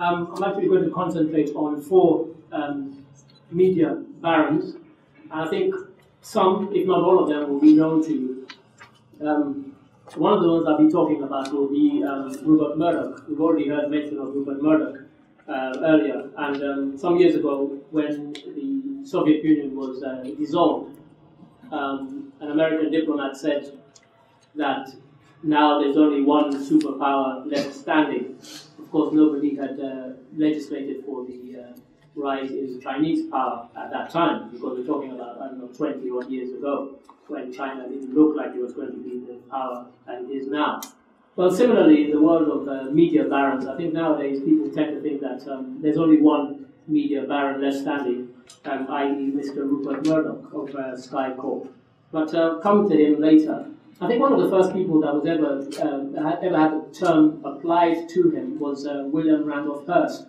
I'm actually going to concentrate on four media barons. I think some, if not all of them, will be known to you. One of the ones I'll be talking about will be Rupert Murdoch. We've already heard mention of Rupert Murdoch earlier. And some years ago, when the Soviet Union was dissolved, an American diplomat said that now there's only one superpower left standing. Of course, nobody had legislated for the rise in Chinese power at that time, because we're talking about, 20 odd years ago, when China didn't look like it was going to be the power that it is now. Well, similarly, in the world of media barons, I think nowadays people tend to think that there's only one media baron left standing, i.e. Mr. Rupert Murdoch of Sky Corp. But coming to him later, I think one of the first people that was ever had the term applied to him was William Randolph Hearst.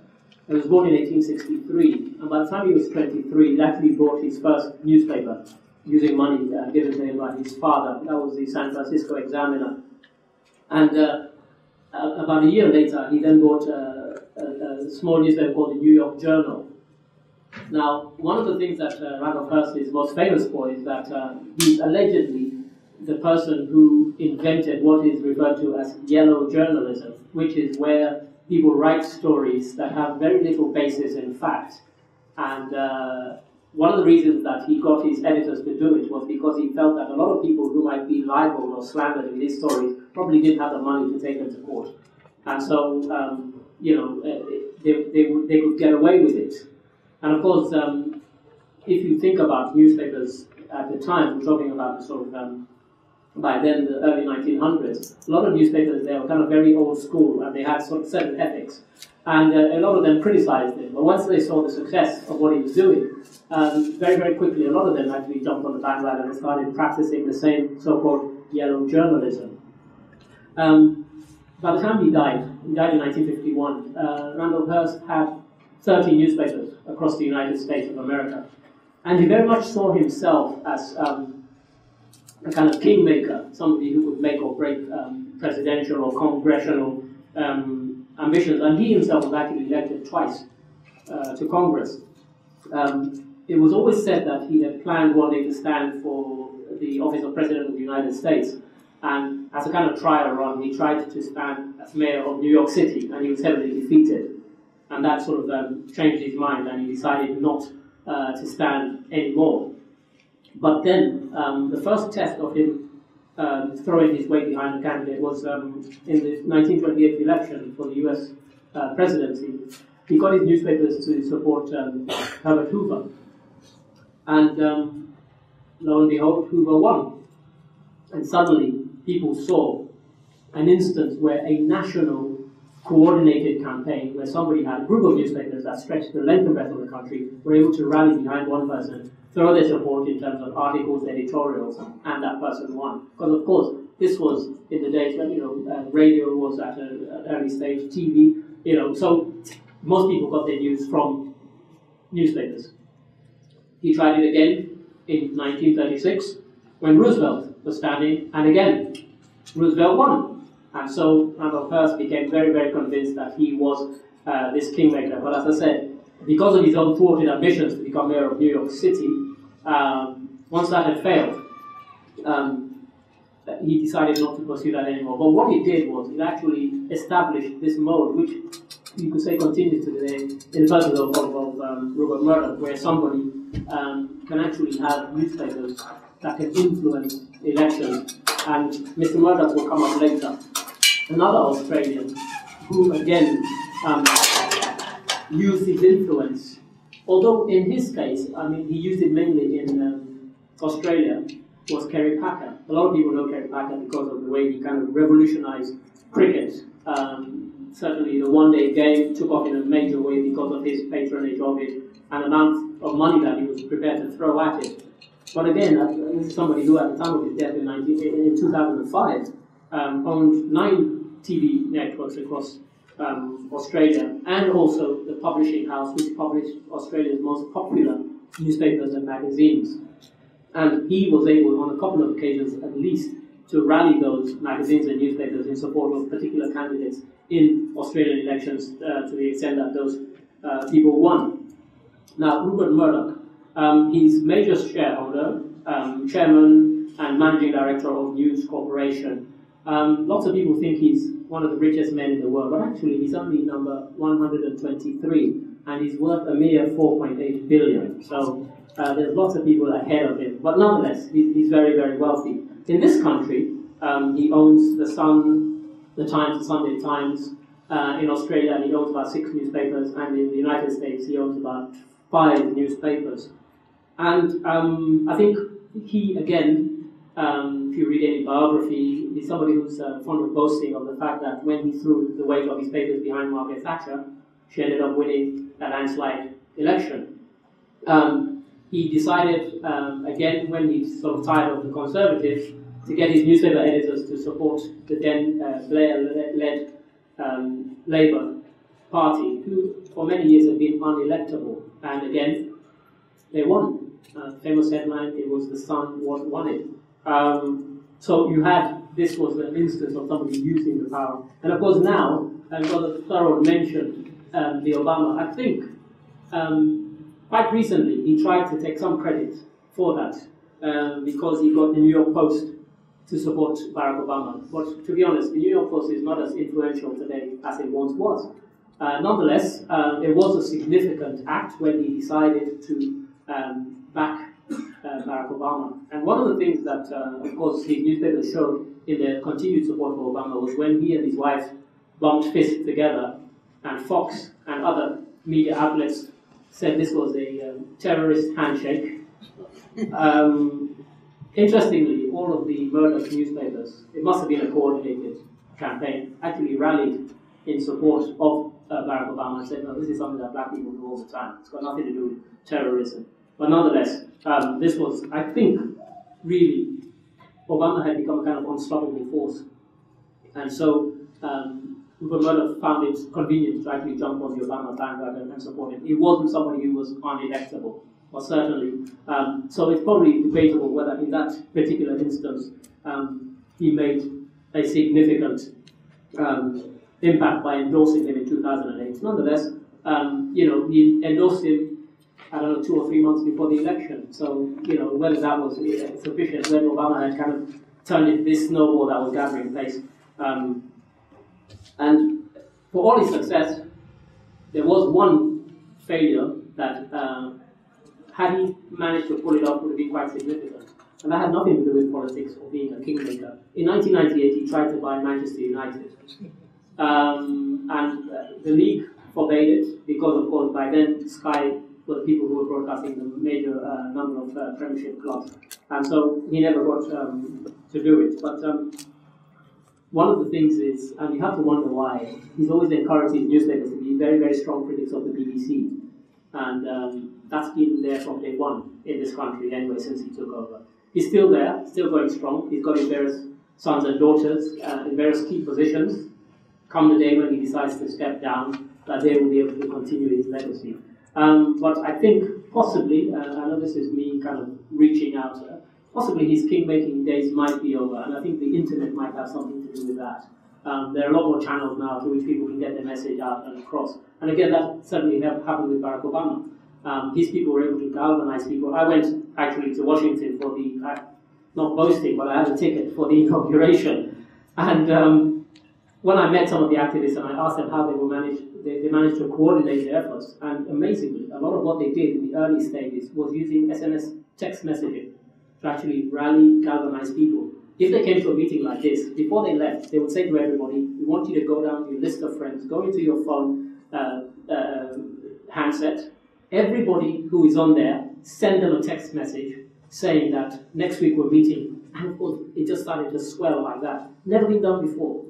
He was born in 1863, and by the time he was 23, he actually bought his first newspaper using money given to him by his father. That was the San Francisco Examiner. And about a year later, he then bought a small newspaper called the New York Journal. Now, one of the things that Randolph Hearst is most famous for is that he's allegedly the person who invented what is referred to as yellow journalism, which is where people write stories that have very little basis in fact. And one of the reasons that he got his editors to do it was because he felt that a lot of people who might be libeled or slandered in these stories probably didn't have the money to take them to court. And so, they could get away with it. And of course, if you think about newspapers at the time, we're talking about the sort of by then, the early 1900s, a lot of newspapers, they were kind of very old school, and they had sort of certain ethics. And a lot of them criticized him. But once they saw the success of what he was doing, very, very quickly, a lot of them actually jumped on the bandwagon and started practicing the same so-called yellow journalism. By the time he died in 1951, Randolph Hearst had 30 newspapers across the United States of America. And he very much saw himself as a kind of kingmaker, somebody who could make or break presidential or congressional ambitions. And he himself was actually elected twice to Congress. It was always said that he had planned one day to stand for the office of President of the United States. And as a kind of trial run, he tried to stand as mayor of New York City, and he was heavily defeated. And that sort of changed his mind, and he decided not to stand anymore. But then, the first test of him throwing his weight behind the candidate was in the 1928 election for the US presidency. He got his newspapers to support Herbert Hoover. And lo and behold, Hoover won. And suddenly, people saw an instance where a national coordinated campaign, where somebody had a group of newspapers that stretched the length and breadth of the country, were able to rally behind one person, throw their support in terms of articles, editorials, and that person won. Because of course, this was in the days when radio was at an early stage, TV, so most people got their news from newspapers. He tried it again in 1936 when Roosevelt was standing, and again, Roosevelt won. And so Randolph Hearst became very, very convinced that he was this kingmaker. But as I said, because of his own thwarted ambitions to become mayor of New York City, once that had failed, he decided not to pursue that anymore. But what he did was he actually established this mode, which you could say continues today in the person of Rupert Murdoch, where somebody can actually have newspapers that can influence elections. And Mr. Murdoch will come up later. Another Australian who again used his influence, although in his case, he used it mainly in Australia, was Kerry Packer. A lot of people know Kerry Packer because of the way he kind of revolutionized cricket. Certainly the one-day game took off in a major way because of his patronage of it and the amount of money that he was prepared to throw at it. But again, this is somebody who at the time of his death in 2005 owned 9 TV networks across Australia, and also the publishing house which published Australia's most popular newspapers and magazines. And he was able, on a couple of occasions at least, to rally those magazines and newspapers in support of particular candidates in Australian elections to the extent that those people won. Now, Rupert Murdoch, he's major shareholder, chairman and managing director of News Corporation. Lots of people think he's one of the richest men in the world, but actually he's only number 123, and he's worth a mere 4.8 billion. So there's lots of people ahead of him, but nonetheless, he's very, very wealthy. In this country, he owns The Sun, The Times, The Sunday Times. In Australia, he owns about 6 newspapers, and in the United States, he owns about 5 newspapers. And I think he, again, if you read any biography, he's somebody who's fond of boasting of the fact that when he threw the weight of his papers behind Margaret Thatcher, she ended up winning a landslide election. He decided, again, when he's sort of tired of the Conservatives, to get his newspaper editors to support the then Blair-led Labour Party, who for many years have been unelectable. And again, they won. Famous headline, it was The Sun what won it. So you had, this was an instance of somebody using the power. And of course now, Brother Thorold mentioned the Obama. I think quite recently he tried to take some credit for that because he got the New York Post to support Barack Obama. But to be honest, the New York Post is not as influential today as it once was. Nonetheless, it was a significant act when he decided to back Barack Obama. And one of the things that, of course, his newspaper showed in their continued support for Obama was when he and his wife bumped fists together, and Fox and other media outlets said this was a terrorist handshake. Interestingly, all of the Murdoch newspapers, it must have been a coordinated campaign, actually rallied in support of Barack Obama and said, no, this is something that black people do all the time. It's got nothing to do with terrorism. But nonetheless, this was, I think, really, Obama had become a kind of unstoppable force. And so, Rupert Murdoch found it convenient to actually jump on the Obama bandwagon and support him. He wasn't somebody who was unelectable, or certainly. So it's probably debatable whether in that particular instance he made a significant impact by endorsing him in 2008. Nonetheless, he endorsed him, I don't know, 2 or 3 months before the election. So, whether that was sufficient, whether Obama had kind of turned into this snowball that was gathering pace. And for all his success, there was one failure that, had he managed to pull it off, would have been quite significant. And that had nothing to do with politics or being a kingmaker. In 1998, he tried to buy Manchester United. And the league forbade it because, of course, by then Sky were the people who were broadcasting the major number of Premiership clubs. And so he never got to do it. But one of the things is, and you have to wonder why, he's always encouraged his newspapers to be very, very strong critics of the BBC. And that's been there from day one in this country anyway, since he took over. He's still there, still going strong. He's got his various sons and daughters in various key positions. Come the day when he decides to step down, that they will be able to continue his legacy. But I think possibly, I know this is me kind of reaching out, possibly his king-making days might be over, and I think the internet might have something to do with that. There are a lot more channels now through which people can get their message out and across. And again, that certainly happened with Barack Obama. His people were able to galvanize people. I went actually to Washington for the, not boasting, but I had a ticket for the inauguration. And when I met some of the activists and I asked them how they managed to coordinate their efforts, and amazingly, a lot of what they did in the early stages was using SMS text messaging to actually rally, galvanize people. If they came to a meeting like this, before they left, they would say to everybody, we want you to go down your list of friends, go into your phone handset, everybody who is on there, send them a text message saying that next week we're meeting. And of course, it just started to swell like that. Never been done before.